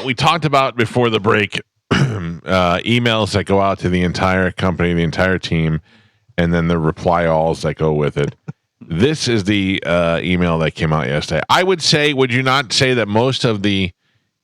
We talked about before the break emails that go out to the entire company, the entire team, and then the reply alls that go with it. This is the email that came out yesterday. I would say, would you not say that most of the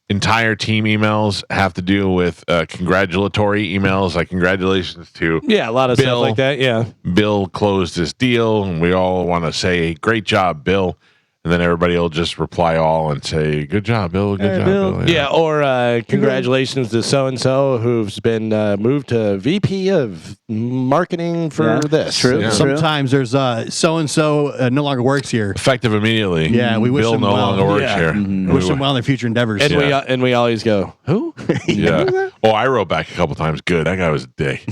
entire team emails have to do with congratulatory emails, like congratulations to a lot of Bill. stuff like that. Yeah, Bill closed his deal, and we all want to say, great job, Bill. And then everybody will just reply all and say, good job, Bill. Good job, Bill. Yeah, or congratulations to so-and-so who's been moved to VP of marketing for this. True. Yeah. Sometimes there's so-and-so no longer works here. Effective immediately. Yeah, we wish Bill him no well. longer works Yeah. here. Mm-hmm. Wish them well in their future endeavors. And we always go, who? Yeah. Oh, I wrote back a couple times. Good. That guy was a dick.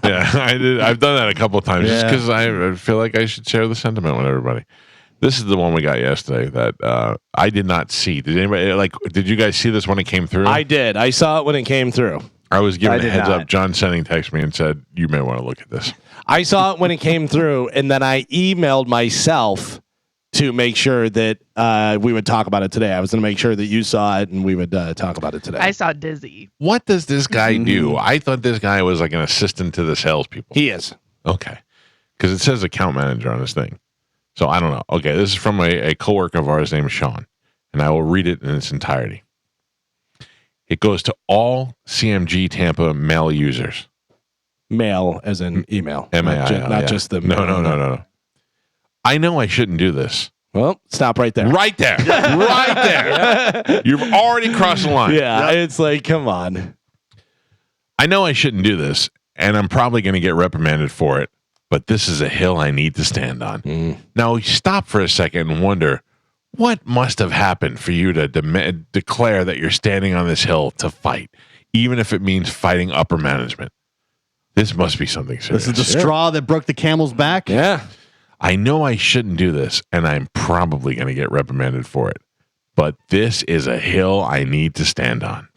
Yeah, I did. I've done that a couple of times just because I feel like I should share the sentiment with everybody. This is the one we got yesterday that I did not see. Did anybody did you guys see this when it came through? I did. I saw it when it came through. I was given a heads up. John Senning texted me and said, you may want to look at this. I saw it when it came through, and then I emailed myself to make sure that we would talk about it today. I was going to make sure that you saw it and we would talk about it today. I saw Dizzy. What does this guy do? I thought this guy was like an assistant to the salespeople. He is. Okay. Because it says account manager on this thing. So I don't know. Okay, this is from a coworker of ours named Sean, and I will read it in its entirety. It goes to all CMG Tampa mail users. Mail as in email. M-A-I-L, not just the mail. No. I know I shouldn't do this. Well, stop right there. Right there. Right there. You've already crossed the line. Yeah, it's like, come on. I know I shouldn't do this, and I'm probably going to get reprimanded for it. But this is a hill I need to stand on. Now, stop for a second and wonder, what must have happened for you to declare that you're standing on this hill to fight, even if it means fighting upper management? This must be something serious. This is the straw that broke the camel's back? Yeah. I know I shouldn't do this, and I'm probably going to get reprimanded for it. But this is a hill I need to stand on.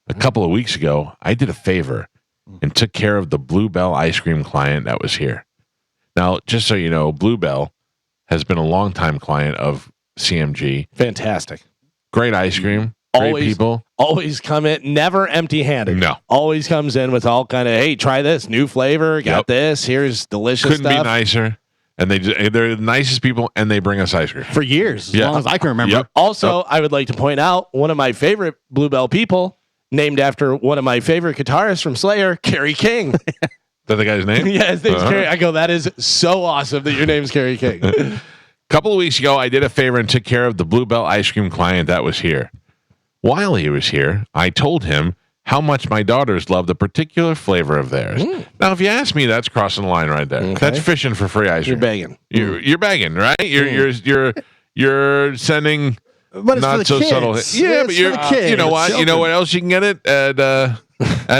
A couple of weeks ago, I did a favor and took care of the Bluebell ice cream client that was here. Now, just so you know, Bluebell has been a longtime client of CMG. Fantastic. Great ice cream. Great people. Always come in, never empty-handed. No. Always comes in with all kind of, hey, try this, new flavor, got this, here's delicious Couldn't stuff. be nicer. And they're the nicest people, and they bring us ice cream. For years, as long as I can remember. Yep. Also, I would like to point out, one of my favorite Bluebell people, named after one of my favorite guitarists from Slayer, Kerry King. Is that the guy's name? Yeah, his name's Kerry. I go, that is so awesome that your name's Kerry King. A couple of weeks ago, I did a favor and took care of the Bluebell ice cream client that was here. While he was here, I told him how much my daughters loved a particular flavor of theirs. Now, if you ask me, that's crossing the line right there. Okay. That's fishing for free ice cream. You're begging. You're begging, right? You're sending. But it's not for the so kids. subtle. Yeah, but you're. for the kids. You know what? You know what else you can get it at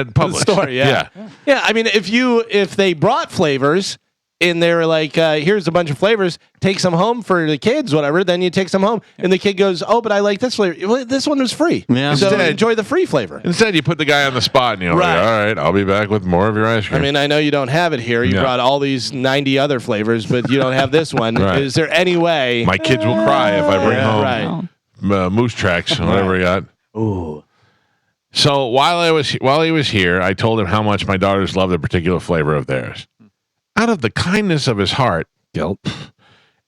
Publix. Store, yeah. I mean, if they brought flavors and they were like, here's a bunch of flavors, take some home for the kids, whatever, then you take some home, and the kid goes, oh, but I like this flavor. Well, this one was free. Yeah. So Instead- enjoy the free flavor. Instead, you put the guy on the spot, and you're Right. like, all right, I'll be back with more of your ice I cream. mean, I know you don't have it here. You Yeah. brought all these 90 other flavors, but you don't have this one. Right. Is there any way? My kids will cry if I bring home Right. moose tracks, whatever we got. Ooh. So while he was here, I told him how much my daughters loved a particular flavor of theirs. Out of the kindness of his heart, Guilt.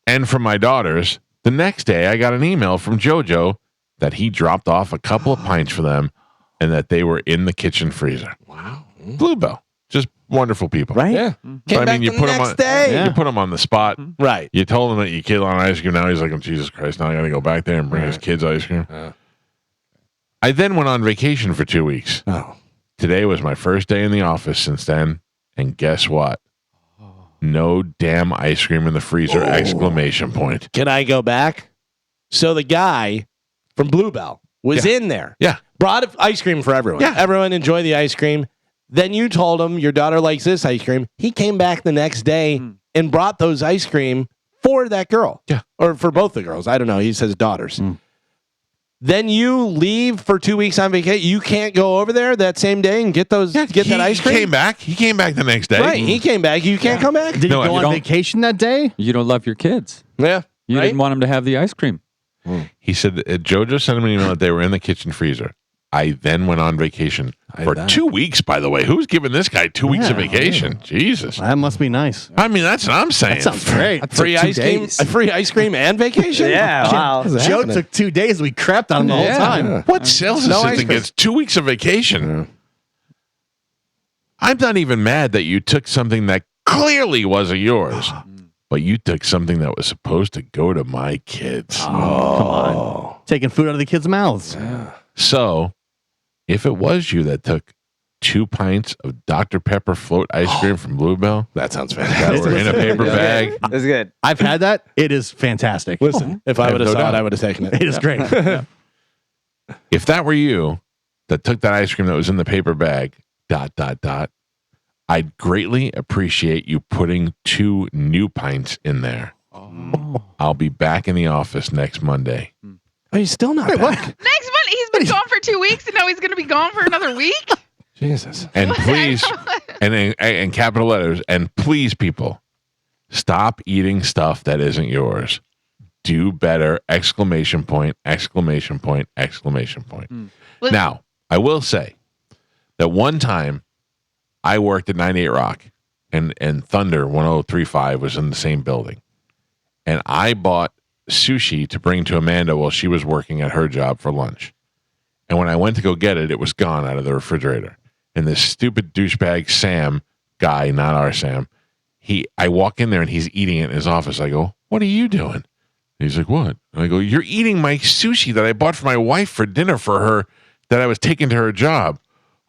and from my daughters, the next day I got an email from JoJo that he dropped off a couple of pints for them and that they were in the kitchen freezer. Wow. Bluebell. Just wonderful people. Right? Yeah. So, I mean, you put him on. day. You put him on the spot. Right. You told him that you kid on ice cream. Now he's like, oh, Jesus Christ! Now I got to go back there and bring his kids ice cream. I then went on vacation for 2 weeks. Oh. Today was my first day in the office since then, and guess what? No damn ice cream in the freezer! Exclamation point. Can I go back? So the guy from Bluebell was in there. Yeah. Brought ice cream for everyone. Yeah. Everyone enjoy the ice cream. Then you told him your daughter likes this ice cream. He came back the next day and brought those ice cream for that girl. Yeah. Or for both the girls. I don't know. He says daughters. Then you leave for 2 weeks on vacation. You can't go over there that same day and get that ice cream. He came back. He came back the next day. Right. He came back. You can't come back. Did No, you go you on don't- vacation that day? You don't love your kids. Yeah. You right? didn't want them to have the ice cream. He said JoJo sent him an email that they were in the kitchen freezer. I then went on vacation for 2 weeks, by the way. Who's giving this guy 2 weeks of vacation? Jesus. That must be nice. I mean, that's what I'm saying. That sounds great. Free ice cream and vacation? Yeah, wow. Joe took 2 days. We crapped on him the whole time. What sales assistant gets 2 weeks of vacation? I'm not even mad that you took something that clearly wasn't yours, but you took something that was supposed to go to my kids. Come on. Taking food out of the kids' mouths. So, if it was you that took 2 pints of Dr. Pepper float ice cream from Bluebell That sounds that fantastic. were in a paper bag, That's good. I've had that. It is fantastic. Listen, if I would have no saw doubt. it, I would have taken it. It is great. if that were you that took that ice cream that was in the paper bag, ... I'd greatly appreciate you putting 2 new pints in there. I'll be back in the office next Monday. Oh, he's still not back. what? Next month, he's been gone for 2 weeks, and now he's going to be gone for another week. Jesus. And please, and in capital letters, and please, people, stop eating stuff that isn't yours. Do better! ! Exclamation point! Exclamation point! Exclamation point! Now, I will say that one time I worked at 98 Rock and Thunder 1035 was in the same building. And I bought sushi to bring to Amanda while she was working at her job for lunch. And when I went to go get it, it was gone out of the refrigerator. And this stupid douchebag Sam guy, not our Sam, I walk in there and he's eating it in his office. I go, "What are you doing?" And he's like, "What?" And I go, "You're eating my sushi that I bought for my wife for dinner for her that I was taking to her job."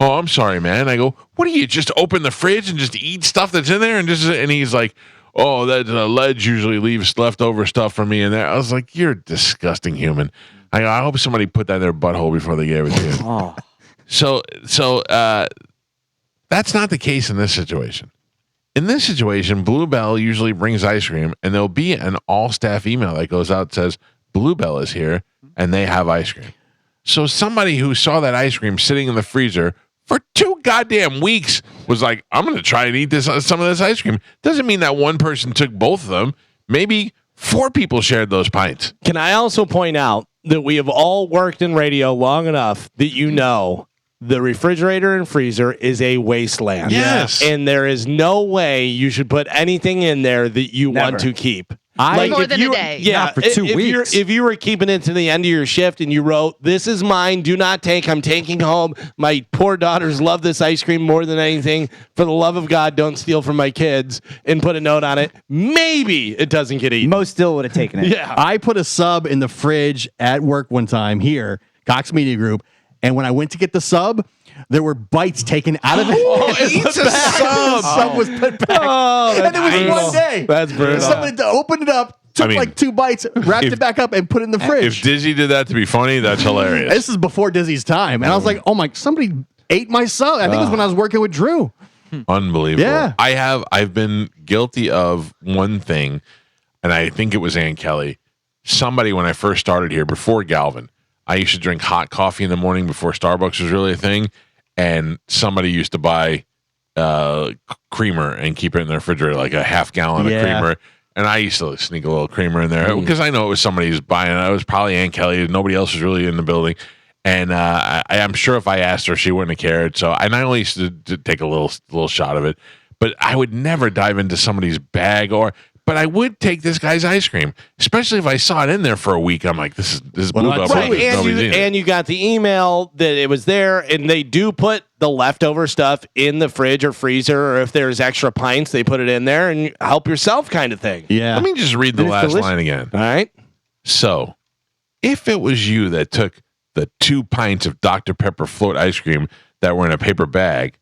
"Oh, I'm sorry, man." I go, "What do you just open the fridge and just eat stuff that's in there?" And he's like, "Oh, that Ledge usually leaves leftover stuff for me in there." I was like, "You're a disgusting human." I go, "I hope somebody put that in their butthole before they gave it to you." Oh, So that's not the case in this situation. In this situation, Bluebell usually brings ice cream, and there'll be an all-staff email that goes out that says, "Bluebell is here, and they have ice cream." So somebody who saw that ice cream sitting in the freezer for 2 goddamn weeks was like, "I'm going to try and eat some of this ice cream." Doesn't mean that one person took both of them. Maybe 4 people shared those pints. Can I also point out that we have all worked in radio long enough that you know the refrigerator and freezer is a wasteland. Yes. And there is no way you should put anything in there that you want to keep. More if than you- a day. Yeah, Not for 2 if weeks. If you were keeping it to the end of your shift and you wrote, "This is mine, do not take, I'm taking home. My poor daughters love this ice cream more than anything. For the love of God, don't steal from my kids," and put a note on it, maybe it doesn't get eaten. most still would have taken it. Yeah. I put a sub in the fridge at work one time here, Cox Media Group, and when I went to get the sub, there were bites taken out of it. Oh, it's a sub. The sub was put back. Oh, and it was brutal. one day. That's brutal. Somebody opened it up, took I mean, like 2 bites, wrapped it back up, and put it in the fridge. If Dizzy did that to be funny, that's hilarious. This is before Dizzy's time. And I was like, oh my, somebody ate my sub. I think it was when I was working with Drew. Unbelievable. Yeah. I've been guilty of one thing, and I think it was Ann Kelly. Somebody, when I first started here, before Galvin, I used to drink hot coffee in the morning before Starbucks was really a thing, and somebody used to buy creamer and keep it in the refrigerator, like a half gallon of creamer. And I used to sneak a little creamer in there because I know it was somebody who's buying it. It was probably Ann Kelly. Nobody else was really in the building. And I'm sure if I asked her, she wouldn't have cared. So I only used to take a little shot of it. But I would never dive into somebody's bag but I would take this guy's ice cream, especially if I saw it in there for a week. I'm like, this is Bluebell. Right, and you got the email that it was there, and they do put the leftover stuff in the fridge or freezer, or if there's extra pints, they put it in there and help yourself kind of thing. Yeah. Let me just read the It's last delicious. line again. All right. So, if it was you that took the 2 pints of Dr. Pepper float ice cream that were in a paper bag,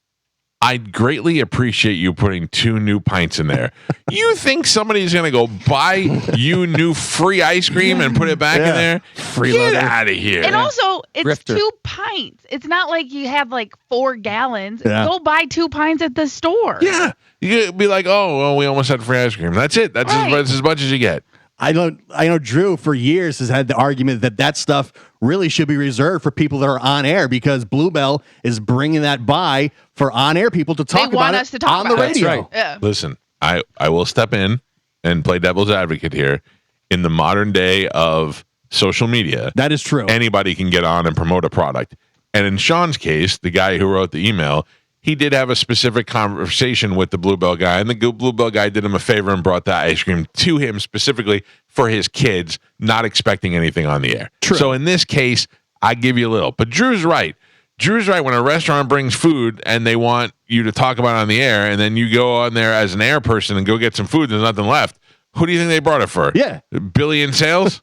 I'd greatly appreciate you putting 2 new pints in there. You think somebody's going to go buy you new free ice cream and put it back in there? Get out of here. And also, it's Grifter. 2 pints. It's not like you have like 4 gallons. Yeah. Go buy 2 pints at the store. Yeah. You could be like, "Oh, well, we almost had free ice cream." That's it. That's as much as you get. I know Drew for years has had the argument that stuff really should be reserved for people that are on air because Bluebell is bringing that by for on air people to talk They want about us it to talk on the about it. radio. That's right. Yeah. Listen, I will step in and play devil's advocate here. In the modern day of social media. That is true. Anybody can get on and promote a product. And in Sean's case, the guy who wrote the email, he did have a specific conversation with the Bluebell guy, and the Bluebell guy did him a favor and brought that ice cream to him specifically for his kids, not expecting anything on the air. True. So in this case, I give you a little. But Drew's right. Drew's right. When a restaurant brings food and they want you to talk about it on the air, and then you go on there as an air person and go get some food, and there's nothing left. Who do you think they brought it for? Yeah. $1 billion in sales?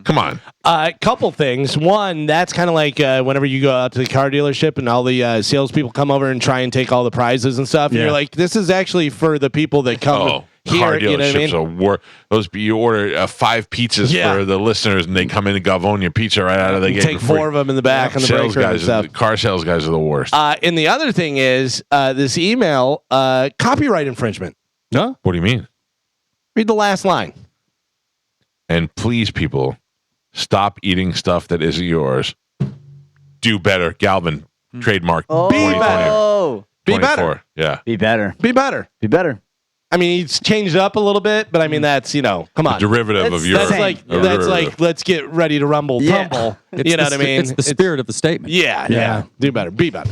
Come on. Couple things. One, that's kind of like whenever you go out to the car dealership and all the salespeople come over and try and take all the prizes and stuff. And Yeah. you're like, this is actually for the people that come here. Car You know what I mean? dealerships those you order 5 pizzas Yeah. for the listeners, and they come in and gov your pizza right out of the You gate. take 4 of them in the back on the Sales break room and guys, stuff. car sales guys are the worst. And the other thing is this email, copyright infringement. No? What do you mean? Read the last line. And please, people, stop eating stuff that isn't yours. Do better, Galvin. Trademark. Oh, 2020. Be better. 24. Yeah. Be better. Be better. Be better. I mean, he's changed it up a little bit, but I mean, that's, come on. Derivative That's of yours. That's like, let's get ready to rumble, Yeah. tumble. It's You know the, what I mean? It's the spirit of the statement. Yeah. Do better. Be better.